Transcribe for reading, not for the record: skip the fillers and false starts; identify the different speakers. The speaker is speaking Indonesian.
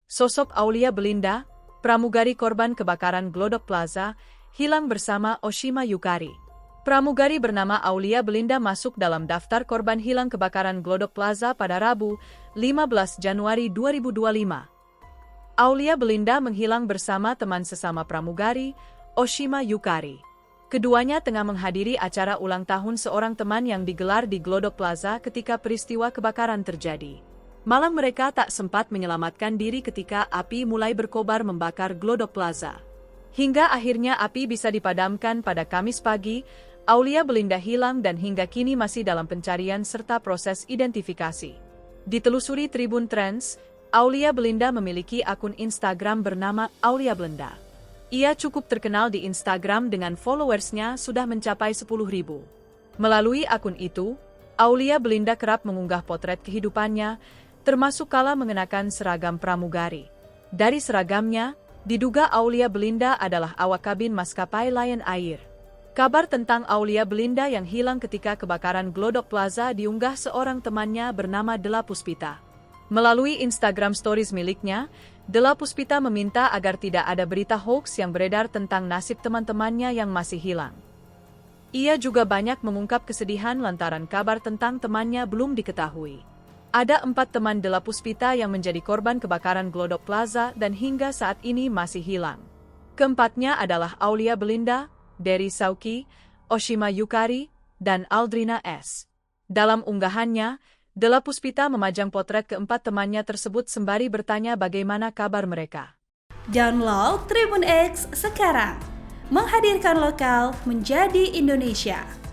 Speaker 1: Sosok Aulia Belinda, pramugari korban kebakaran Glodok Plaza, hilang bersama Oshima Yukari. Pramugari bernama Aulia Belinda masuk dalam daftar korban hilang kebakaran Glodok Plaza pada Rabu, 15 Januari 2025. Aulia Belinda menghilang bersama teman sesama pramugari, Oshima Yukari. Keduanya tengah menghadiri acara ulang tahun seorang teman yang digelar di Glodok Plaza ketika peristiwa kebakaran terjadi. Malam mereka tak sempat menyelamatkan diri ketika api mulai berkobar membakar Glodok Plaza. Hingga akhirnya api bisa dipadamkan pada Kamis pagi, Aulia Belinda hilang dan hingga kini masih dalam pencarian serta proses identifikasi. Ditelusuri Tribun Trends, Aulia Belinda memiliki akun Instagram bernama Aulia Belinda. Ia cukup terkenal di Instagram dengan followersnya sudah mencapai 10.000. Melalui akun itu, Aulia Belinda kerap mengunggah potret kehidupannya, termasuk kala mengenakan seragam pramugari. Dari seragamnya, diduga Aulia Belinda adalah awak kabin maskapai Lion Air. Kabar tentang Aulia Belinda yang hilang ketika kebakaran Glodok Plaza diunggah seorang temannya bernama Della Puspita. Melalui Instagram Stories miliknya, Della Puspita meminta agar tidak ada berita hoax yang beredar tentang nasib teman-temannya yang masih hilang. Ia juga banyak mengungkap kesedihan lantaran kabar tentang temannya belum diketahui. Ada 4 teman Della Puspita yang menjadi korban kebakaran Glodok Plaza dan hingga saat ini masih hilang. Keempatnya adalah Aulia Belinda, Dery Sauki, Oshima Yukari, dan Aldrina S. Dalam unggahannya, Della Puspita memajang potret keempat temannya tersebut sembari bertanya bagaimana kabar mereka.
Speaker 2: Download Tribun X sekarang, menghadirkan lokal menjadi Indonesia.